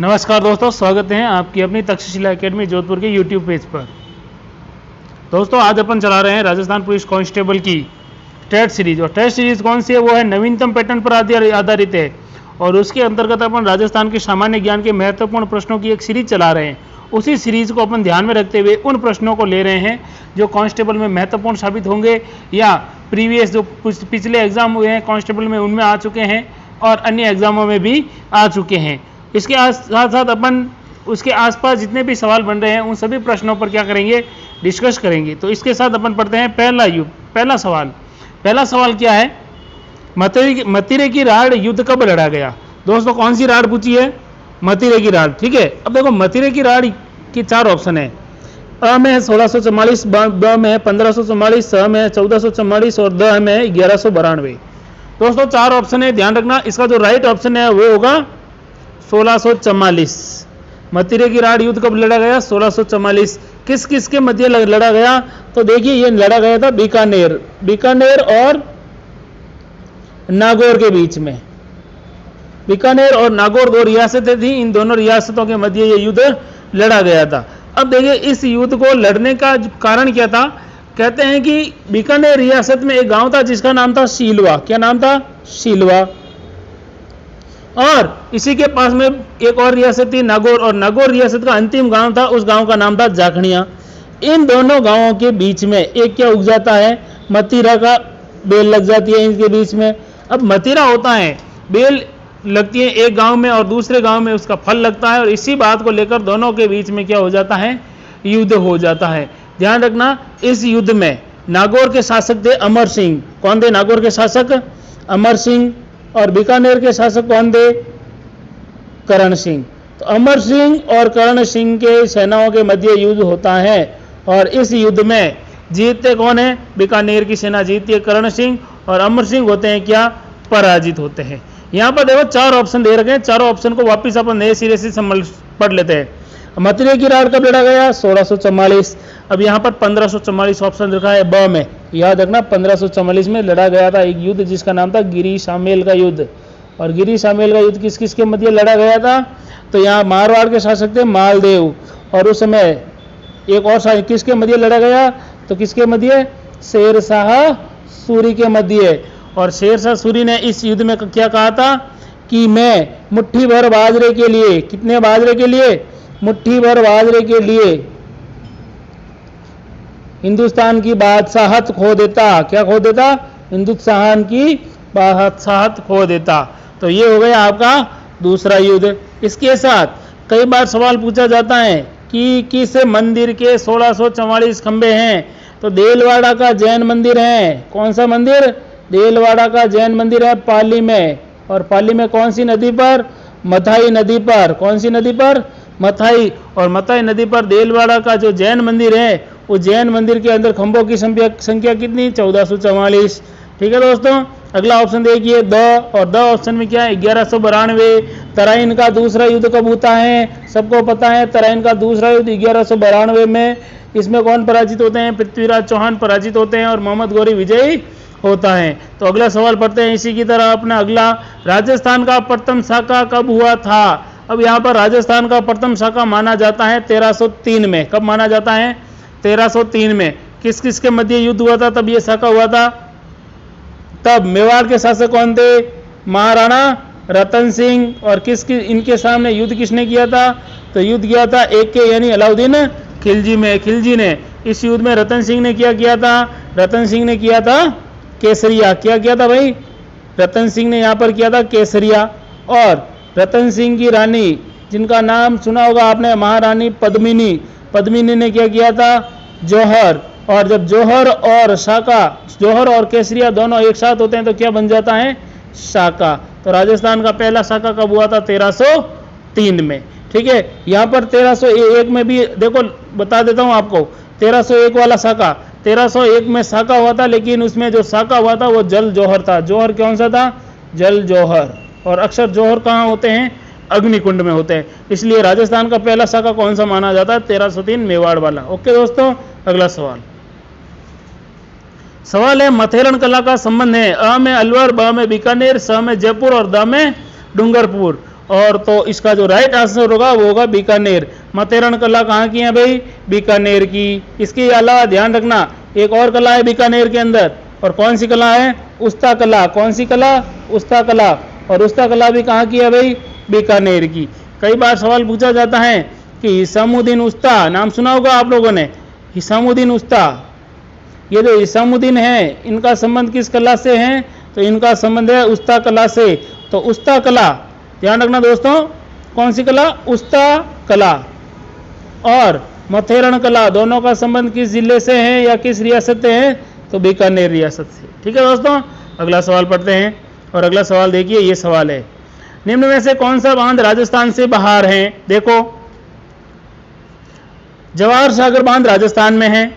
नमस्कार दोस्तों, स्वागत है आपकी अपनी तक्षशिला एकेडमी जोधपुर के यूट्यूब पेज पर। दोस्तों, आज अपन चला रहे हैं राजस्थान पुलिस कांस्टेबल की टेट सीरीज। और टेट सीरीज कौन सी है? वो है नवीनतम पैटर्न पर आधारित है। और उसके अंतर्गत अपन राजस्थान के सामान्य ज्ञान के महत्वपूर्ण प्रश्नों की एक सीरीज चला रहे हैं। उसी सीरीज को अपन ध्यान में रखते हुए उन प्रश्नों को ले रहे हैं जो कांस्टेबल में महत्वपूर्ण साबित होंगे या प्रीवियस जो पिछले एग्जाम हुए हैं कांस्टेबल में उनमें आ चुके हैं और अन्य एग्जामों में भी आ चुके हैं। इसके साथ साथ अपन उसके आसपास जितने भी सवाल बन रहे हैं उन सभी प्रश्नों पर क्या करेंगे? डिस्कस करेंगे। तो इसके साथ अपन पढ़ते हैं पहला सवाल। पहला सवाल क्या है? मतीरे की राड़ युद्ध कब लड़ा गया? दोस्तों, कौन सी राड़ पूछी है? मतीरे की राड़। ठीक है, अब देखो मतीरे की राड़ की 4 ऑप्शन है। अ में 1644, ब में 1544, स में 1444 और द में 1192। दोस्तों 4 ऑप्शन है, ध्यान रखना। इसका जो राइट ऑप्शन है वो होगा 1644। मतीरे की राड़ युद्ध कब लड़ा गया? 1644। किस किस के मध्य लड़ा गया? तो देखिए, ये लड़ा गया था बीकानेर और नागौर के बीच में। बीकानेर और नागौर 2 रियासतें थी, इन दोनों रियासतों के मध्य ये युद्ध लड़ा गया था। अब देखिए, इस युद्ध को लड़ने का कारण क्या था? कहते हैं कि बीकानेर रियासत में एक गांव था जिसका नाम था शीलवा। क्या नाम था? शीलवा। और इसी के पास में एक और रियासत थी नागौर, और नागौर रियासत का अंतिम गांव था, उस गांव का नाम था जाखड़िया। इन दोनों गांवों के बीच में एक क्या उग जाता है? मतीरा का बेल लग जाती है इनके बीच में। अब मतीरा होता है, बेल लगती है एक गांव में और दूसरे गांव में उसका फल लगता है, और इसी बात को लेकर दोनों के बीच में क्या हो जाता है? युद्ध हो जाता है। ध्यान रखना, इस युद्ध में नागौर के शासक थे अमर सिंह। कौन थे नागौर के शासक? अमर सिंह। और बीकानेर के शासक कौन थे? करण सिंह। तो अमर सिंह और करण सिंह के सेनाओं के मध्य युद्ध होता है, और इस युद्ध में जीतते कौन है? बीकानेर की सेना जीतती है, करण सिंह, और अमर सिंह होते हैं क्या? पराजित होते हैं। यहाँ पर देखो 4 ऑप्शन दे रखे हैं, चारों ऑप्शन को वापिस अपन नए सिरे से पढ़ लेते हैं। मतीरे की राड़ कब लड़ा गया? 1644। अब यहाँ पर 1544 ऑप्शन रखा है ब में। याद रखना, 1544 में लड़ा गया था एक युद्ध जिसका नाम था गिरी शामेल का युद्ध। और गिरी शामेल का युद्ध किस किस के मध्य लड़ा गया था? तो यहाँ मारवाड़ के शासक थे मालदेव, और उस समय एक और किसके मध्य लड़ा गया? तो किसके मध्य? शेरशाह सूरी के मध्य। और शेरशाह सूरी ने इस युद्ध में क्या कहा था कि मैं मुट्ठी भर बाजरे के लिए, कितने बाजरे के लिए? मुट्ठी भर बाजरे के लिए हिंदुस्तान की बादशाहत खो देता। क्या खो देता? हिंदुस्तान की बादशाहत खो देता। तो ये हो गया आपका दूसरा युद्ध। इसके साथ कई बार सवाल पूछा जाता है कि किस मंदिर के 1644 खंबे हैं? तो देलवाड़ा का जैन मंदिर है। कौन सा मंदिर? देलवाड़ा का जैन मंदिर है पाली में। और पाली में कौन सी नदी पर? मथाई नदी पर। कौन सी नदी पर? मथाई। और मथाई नदी पर देलवाड़ा का जो जैन मंदिर है, वो जैन मंदिर के अंदर खंभों की संख्या कितनी? 1444। ठीक है दोस्तों, अगला ऑप्शन देखिए द, और द ऑप्शन में क्या है? 1192। तराइन का दूसरा युद्ध कब होता है? सबको पता है, तराइन का दूसरा युद्ध 1192 में। इसमें कौन पराजित होते हैं? पृथ्वीराज चौहान पराजित होते हैं और मोहम्मद गौरी विजयी होता है। तो अगला सवाल पढ़ते हैं इसी की तरह अपना अगला। राजस्थान का प्रथम शाका कब हुआ था? अब यहाँ पर राजस्थान का प्रथम शाका माना जाता है 1303 में। कब माना जाता है? 1303 में। किस किस के मध्य युद्ध हुआ था तब ये शाका हुआ था? तब मेवाड़ के शासक कौन थे? महाराणा रतन सिंह। और इनके सामने युद्ध किसने किया था? तो युद्ध किया था एक के यानी अलाउद्दीन खिलजी में। खिलजी ने इस युद्ध में रतन सिंह ने क्या किया था? रतन सिंह ने किया था केसरिया। क्या किया था भाई? रतन सिंह ने यहाँ पर किया था केसरिया। और रतन सिंह की रानी, जिनका नाम सुना होगा आपने, महारानी पद्मिनी। पद्मिनी ने क्या किया था? जौहर। और जब जौहर और शाका, जौहर और केसरिया दोनों एक साथ होते हैं तो क्या बन जाता है? शाका। तो राजस्थान का पहला शाका कब हुआ था? 1303 में। ठीक है, यहाँ पर 1301 में भी देखो, बता देता हूँ आपको। 1301 वाला शाका, 1301 में शाका हुआ था, लेकिन उसमें जो शाका हुआ था वो जल जौहर था। जौहर कौन सा था? जल जौहर। और अक्सर जौहर कहाँ होते हैं? अग्निकुंड में होते हैं। इसलिए राजस्थान का पहला शाका कौन सा माना जाता है? 1303 मेवाड़ वाला। ओके दोस्तों, अगला सवाल है मथेरन कला का संबंध है। अ में अलवर, ब में बीकानेर, स में जयपुर और द में डूंगरपुर। और तो इसका जो राइट आंसर होगा वो होगा बीकानेर। माथेरन कला कहाँ की है भाई? बीकानेर की। इसके अलावा ध्यान रखना एक और कला है बीकानेर के अंदर, और कौन सी कला है? उस्ता कला। कौन सी कला? उस्ता कला। और उस्ता कला भी कहाँ की है भाई? बीकानेर की। कई बार सवाल पूछा जाता है कि हिसामुद्दीन उस्ता, नाम सुना होगा आप लोगों ने, हिसामुद्दीन उस्ता। ये जो हिसामुद्दीन है इनका संबंध किस कला से है? तो इनका संबंध है उस्ता कला से। तो उस्ता कला, ध्यान रखना दोस्तों, कौन सी कला? उस्ता कला। और माथेरन कला, दोनों का संबंध किस जिले से है या किस रियासत से है? तो बीकानेर रियासत से। ठीक है दोस्तों, अगला सवाल पढ़ते हैं। और अगला सवाल देखिए, ये सवाल है, निम्न में से कौन सा बांध राजस्थान से बाहर है? देखो, जवाहर सागर बांध राजस्थान में है,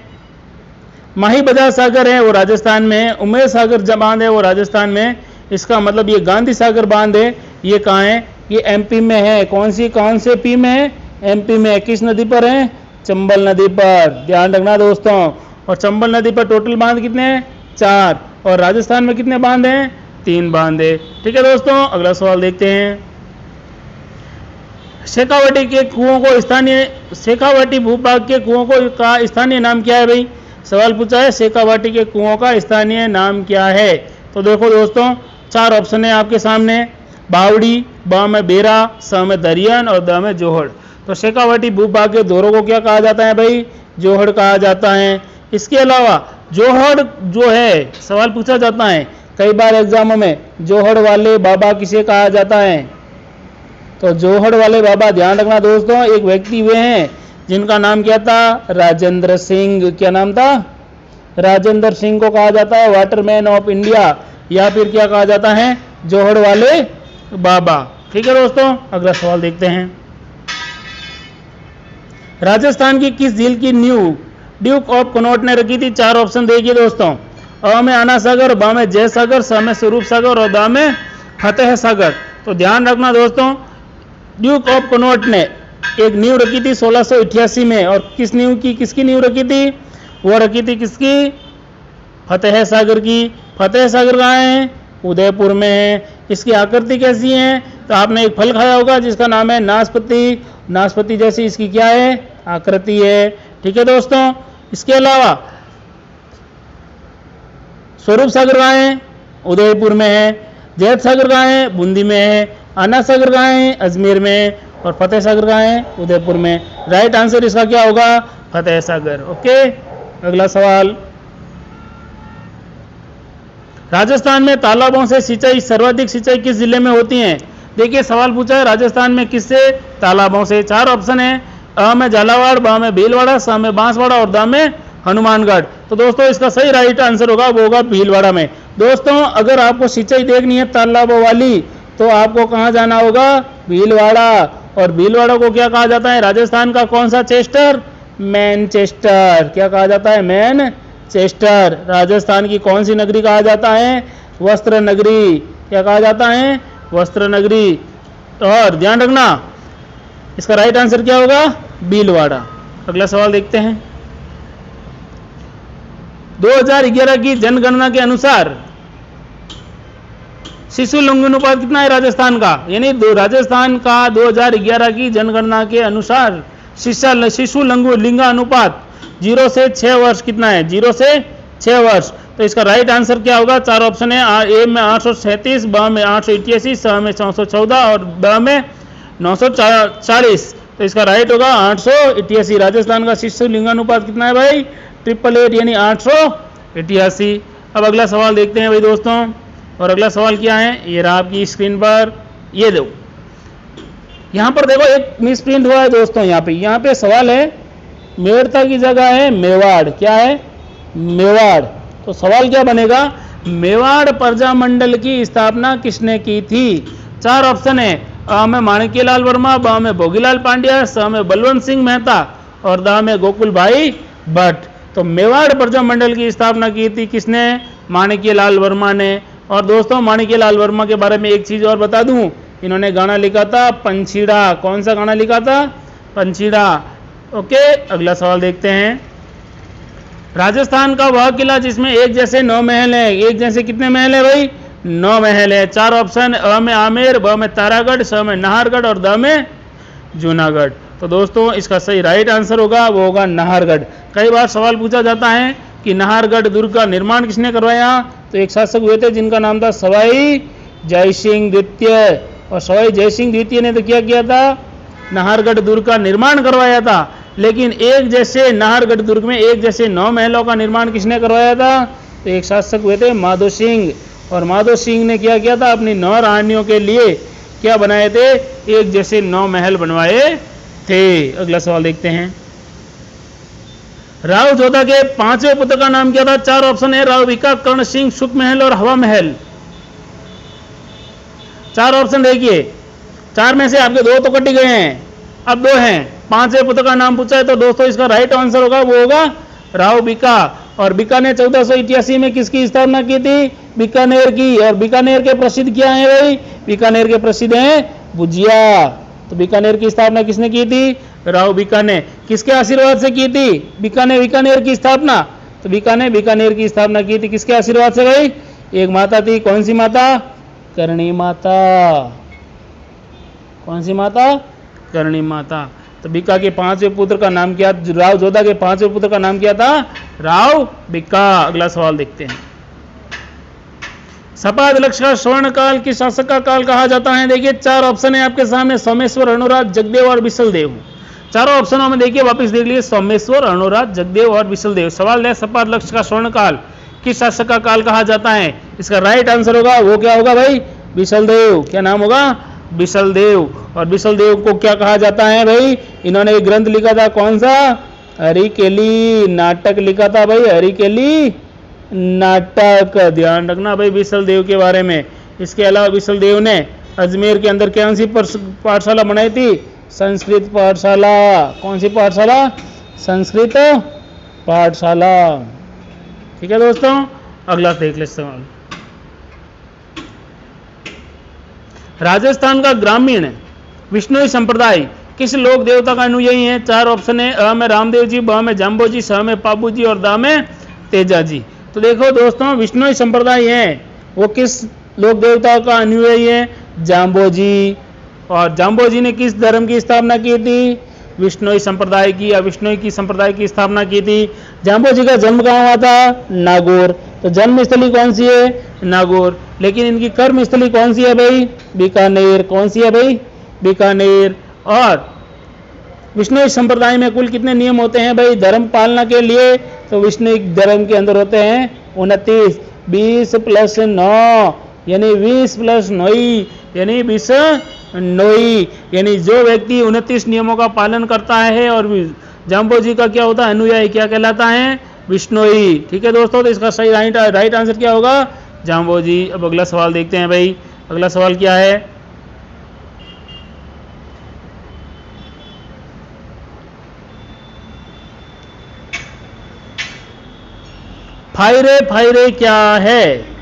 माही बजाज सागर है वो राजस्थान में है, उमेर सागर बांध है वो राजस्थान में है। इसका मतलब ये गांधी सागर बांध है, ये कहाँ है? ये एमपी में है। कौन से पी में है? एमपी में है। किस नदी पर है? चंबल नदी पर। ध्यान रखना दोस्तों। और चंबल नदी पर टोटल बांध कितने हैं? 4। और राजस्थान में कितने बांध हैं? 3 बांध है। ठीक है दोस्तों, अगला सवाल देखते हैं। शेखावाटी के कुओं को स्थानीय, शेखावाटी भूभाग के कुओं को का स्थानीय नाम क्या है भाई? सवाल पूछा है, शेखावाटी के कुओं का स्थानीय नाम क्या है? तो देखो दोस्तों, 4 ऑप्शन है आपके सामने, बावड़ी, ब में बेरा, स में दरियन और द में जोहड़। तो शेखावाटी भूभाग के दोरों को क्या कहा जाता है भाई? जोहड़ कहा जाता है। इसके अलावा जोहड़ जो है, सवाल पूछा जाता है कई बार एग्जामों में, जोहड़ वाले बाबा किसे कहा जाता है? तो जोहड़ वाले बाबा, ध्यान रखना दोस्तों, एक व्यक्ति वे हैं जिनका नाम क्या था? राजेंद्र सिंह। क्या नाम था? राजेंद्र सिंह को कहा जाता है वाटरमैन ऑफ इंडिया, या फिर क्या कहा जाता है? जोहड़ वाले बाबा। ठीक है दोस्तों, अगला सवाल देखते हैं। राजस्थान की किस झील की नींव ड्यूक ऑफ कनॉट ने रखी थी? 4 ऑप्शन देखिए दोस्तों, अ में आना सागर, ब में जय सागर, स में स्वरूप सागर और द में फतेह सागर। तो ध्यान रखना दोस्तों, ड्यूक ऑफ कनॉट ने एक नींव रखी थी 1688 में, और किस नींव की, किसकी नींव रखी थी? वो रखी थी किसकी? फतेह सागर की। फतेह सागर कहाँ है? उदयपुर में है। इसकी आकृति कैसी है? तो आपने एक फल खाया होगा जिसका नाम है नाशपाती। नाशपाती जैसी इसकी क्या है? आकृति है। ठीक है दोस्तों, इसके अलावा स्वरूप सागर कहाँ है? उदयपुर में है। जैत सागर कहाँ है? बूंदी में है। आना सागर कहाँ है? अजमेर में। और फतेह सागर कहाँ है? उदयपुर में। राइट आंसर इसका क्या होगा? फतेह सागर। ओके, अगला सवाल। राजस्थान में तालाबों से सिंचाई, सर्वाधिक सिंचाई किस जिले में होती है? देखिए, सवाल पूछा है राजस्थान में किससे? तालाबों से। 4 ऑप्शन है, अ में झालावाड़, ब में भीलवाड़ा, स में बांसवाड़ा और द में हनुमानगढ़। तो दोस्तों इसका सही राइट आंसर होगा, वो होगा भीलवाड़ा में। दोस्तों अगर आपको सिंचाई देखनी है तालाबों वाली तो आपको कहाँ जाना होगा? भीलवाड़ा। और भीलवाड़ा को क्या कहा जाता है? राजस्थान का कौन सा चेस्टर? मैनचेस्टर। क्या कहा जाता है? मैनचेस्टर। राजस्थान की कौन सी नगरी कहा जाता है? वस्त्र नगरी। क्या कहा जाता है? वस्त्र नगरी। और ध्यान रखना इसका राइट आंसर क्या होगा? भीलवाड़ा। अगला सवाल देखते हैं। 2011 की जनगणना के अनुसार शिशु लिंगानुपात कितना है राजस्थान का? यानी राजस्थान का 2011 की जनगणना के अनुसार शिशु लिंगानुपात 0 से 6 वर्ष कितना है? 0 से 6 वर्ष। तो इसका राइट आंसर क्या होगा? 4 ऑप्शन है, ए में 837, ब में 888, स में 414 और द में 940। तो इसका राइट होगा 888। राजस्थान का शिशु लिंगानुपात कितना है भाई? 888 यानी 888। अब अगला सवाल देखते हैं भाई दोस्तों। और अगला सवाल क्या है? ये रहा आपकी स्क्रीन पर, ये दो। यहाँ पर देखो एक मिस प्रिंट हुआ है दोस्तों। यहाँ पे सवाल है, मेड़ता की जगह है मेवाड़। क्या है? मेवाड़। तो सवाल क्या बनेगा? मेवाड़ प्रजा मंडल की स्थापना किसने की थी? 4 ऑप्शन है, अ में माणिक्यलाल वर्मा, ब में भोगीलाल पांड्या, स में बलवंत सिंह मेहता और द में गोकुल भाई भट्ट। तो मेवाड़ प्रजा मंडल की स्थापना की थी किसने? माणिक्यलाल वर्मा ने। और दोस्तों माणिक्यलाल वर्मा के बारे में एक चीज और बता दूं, इन्होंने गाना लिखा था पंछीड़ा। कौन सा गाना लिखा था? पंछीड़ा। ओके, अगला सवाल देखते हैं। राजस्थान का वह किला जिसमें एक जैसे 9 महल है। एक जैसे कितने महल है भाई? 9 महल है। 4 ऑप्शन, अ में आमेर, ब में तारागढ़, स में नाहरगढ़ और द में जूनागढ़। तो दोस्तों इसका सही राइट आंसर होगा वो होगा नाहरगढ़। कई बार सवाल पूछा जाता है कि नाहरगढ़ दुर्ग का निर्माण किसने करवाया, तो एक शासक हुए थे जिनका नाम था सवाई जयसिंह द्वितीय। और सवाई जयसिंह द्वितीय ने तो क्या किया था, नाहरगढ़ दुर्ग का निर्माण करवाया था। लेकिन एक जैसे नाहरगढ़ दुर्ग में एक जैसे 9 महलों का निर्माण किसने करवाया था, तो एक शासक हुए थे माधो सिंह। और माधो सिंह ने क्या किया था, अपनी 9 रानियों के लिए क्या बनाए थे, एक जैसे 9 महल बनवाए थे। अगला सवाल देखते हैं। राव जोधा के 5वें पुत्र का नाम क्या था। 4 ऑप्शन है, राव विका, कर्ण सिंह, सुख महल और हवा महल। 4 ऑप्शन देखिए, 4 में से आपके 2 तो कट गए हैं, अब 2 हैं। 5वें पुत्र का नाम पूछा है तो दोस्तों इसका राइट आंसर होगा वो होगा राव बिका। और बिका ने 1488 में किसकी स्थापना की थी, बीकानेर की। और बीकानेर के प्रसिद्ध क्या है भाई, बीकानेर के प्रसिद्ध हैं भुजिया। तो बीकानेर की स्थापना किसने की थी, राव बिका ने। किसके आशीर्वाद से की थी बीकानेर की स्थापना, तो बीकानेर की स्थापना की थी किसके आशीर्वाद से भाई, एक माता थी, कौन सी माता, करणी माता। कौन सी माता, करणी माता। तो बिका के 5वें पुत्र का नाम क्या, राव जोधा के 5वें पुत्र का नाम क्या था, राव बिका। अगला सवाल देखते हैं। सपाद लक्ष्य का स्वर्ण काल किस शासक का काल कहा जाता है। देखिए 4 ऑप्शन है आपके सामने, सोमेश्वर, अणुराज, जगदेव और बिसलदेव। चारों ऑप्शनों में देखिए वापस देख लीजिए, सोमेश्वर, अणुराज, जगदेव और बिसलदेव। सवाल है सपाद लक्ष्य का स्वर्ण काल किस शासक का काल कहा जाता है। इसका राइट आंसर होगा वो क्या होगा भाई, बिसलदेव। क्या नाम होगा, बिसलदेव। और बिसलदेव को क्या कहा जाता है भाई, इन्होंने एक ग्रंथ लिखा था, कौन सा, हरिकेली नाटक लिखा था भाई, हरिकेली नाटक। ध्यान रखना भाई बिसलदेव के बारे में। इसके अलावा बिसलदेव ने अजमेर के अंदर कौन सी पाठशाला बनाई थी, संस्कृत पाठशाला। कौन सी पाठशाला, संस्कृत पाठशाला। ठीक है दोस्तों, अगला देख लेते सवाल। राजस्थान का ग्रामीण विष्णुई संप्रदाय किस लोक देवता का अनुयायी है। 4 ऑप्शन है, अ में रामदेव जी, ब में जाम्बो जी, स में पाबू जी और द में तेजा जी। तो देखो दोस्तों विष्णुई संप्रदाय है वो किस लोक देवता का अनुयायी है, जाम्बो जी। और जाम्बो जी ने किस धर्म की स्थापना की थी, विष्णुई संप्रदाय की, या विष्णुई की संप्रदाय की स्थापना की थी। जाम्बो जी का जन्म कहाँ हुआ था, नागौर। तो जन्म स्थली कौन सी है, नागौर। लेकिन इनकी कर्म स्थली कौन सी है भाई, बीकानेर। कौन सी है भाई, बीकानेर। और विष्णुई संप्रदाय में कुल कितने नियम होते हैं भाई धर्म पालना के लिए, तो विष्णुई धर्म के अंदर होते हैं 29। 20 + 9 यानी 20 + 9 यानी 20 9। यानी जो व्यक्ति 29 नियमों का पालन करता है और जाम्बो जी का क्या होता है, अनुयायी, क्या कहलाता है, विष्णुई। ठीक है दोस्तों, तो इसका सही राइट आंसर क्या होगा, जाम्बो जी। अब अगला सवाल देखते हैं भाई। अगला सवाल क्या है, फायरे फायरे क्या है।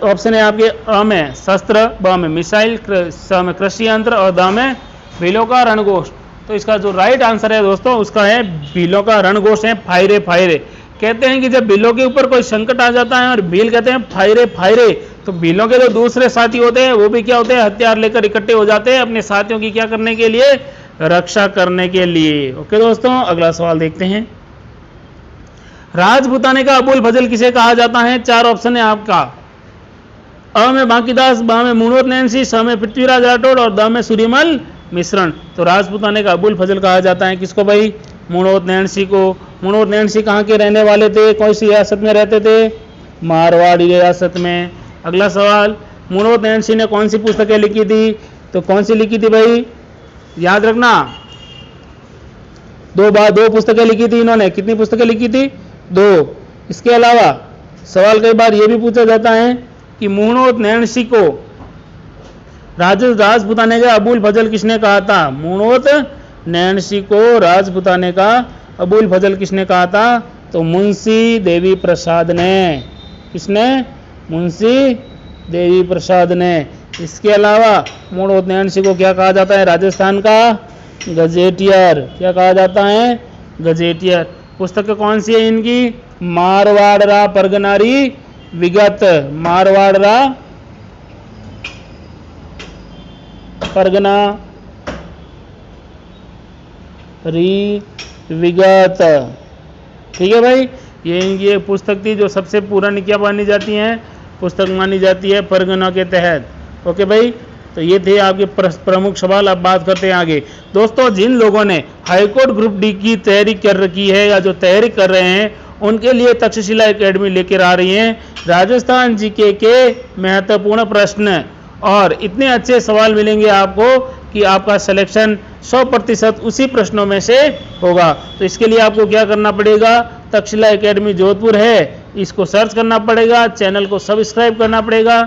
ऑप्शन है आपके, अ में शस्त्र, ब में मिसाइल, स में कृषि यंत्र और द में भीलों का रणघोष। तो इसका जो राइट आंसर है दोस्तों उसका है भीलों का रणघोष है फायरे फायरे। कहते हैं कि जब भीलों के ऊपर कोई संकट आ जाता है और भील कहते हैं फायरे फायरे, तो भीलों के जो दूसरे साथी होते हैं वो भी क्या होते हैं, हथियार लेकर इकट्ठे हो जाते हैं अपने साथियों की क्या करने के लिए, रक्षा करने के लिए। ओके दोस्तों, अगला सवाल देखते हैं। राजपूताने का अबुल फजल किसे कहा जाता है। 4 ऑप्शन है आपका, अ में बांकीदास, ब में मुनोत नैन्सी, स में पृथ्वीराज राठौड़ और द में सूर्यमल मिश्रण। तो राजपूताने का अबुल फजल कहा जाता है किसको भाई, मुनोत नैन्सी को। मुनोत नैन्सी कहाँ के रहने वाले थे, कौन सी रियासत में रहते थे, मारवाड़ी रियासत में। अगला सवाल, मुनोत नैन्सी ने कौन सी पुस्तकें लिखी थी, तो कौन सी लिखी थी भाई, याद रखना, दो पुस्तकें लिखी थी इन्होंने। कितनी पुस्तकें लिखी थी, 2। इसके अलावा सवाल कई बार यह भी पूछा जाता है कि मुनोत नैन्सी को राजपूताने का अबुल फजल किसने कहा था। मुनोत नैन्सी को राजपूताने का अबुल फजल किसने कहा था, तो मुंशी देवी प्रसाद ने। किसने, मुंशी देवी प्रसाद ने। इसके अलावा मुनोत नैन्सी को क्या कहा जाता है, राजस्थान का गजेटियर। क्या कहा जाता है, गजेटियर। पुस्तक कौन सी है इनकी, मारवाड़ रा परगनारी विगत मारवाड़ परगना री विगत। ठीक है भाई, ये पुस्तक थी जो सबसे पुरानी क्या मानी जाती है, पुस्तक मानी जाती है परगना के तहत। ओके भाई, तो ये थे आपके प्रमुख सवाल। अब बात करते हैं आगे। दोस्तों, जिन लोगों ने हाईकोर्ट ग्रुप डी की तैयारी कर रखी है या जो तैयारी कर रहे हैं, उनके लिए तक्षशिला एकेडमी लेकर आ रही है राजस्थान जीके के महत्वपूर्ण प्रश्न, और इतने अच्छे सवाल मिलेंगे आपको कि आपका सिलेक्शन 100% उसी प्रश्नों में से होगा। तो इसके लिए आपको क्या करना पड़ेगा, तक्षशिला एकेडमी जोधपुर है, इसको सर्च करना पड़ेगा, चैनल को सब्सक्राइब करना पड़ेगा।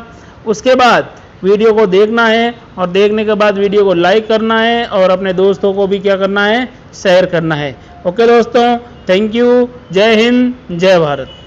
उसके बाद वीडियो को देखना है, और देखने के बाद वीडियो को लाइक करना है, और अपने दोस्तों को भी क्या करना है, शेयर करना है। ओके दोस्तों, थैंक यू। जय हिंद, जय भारत।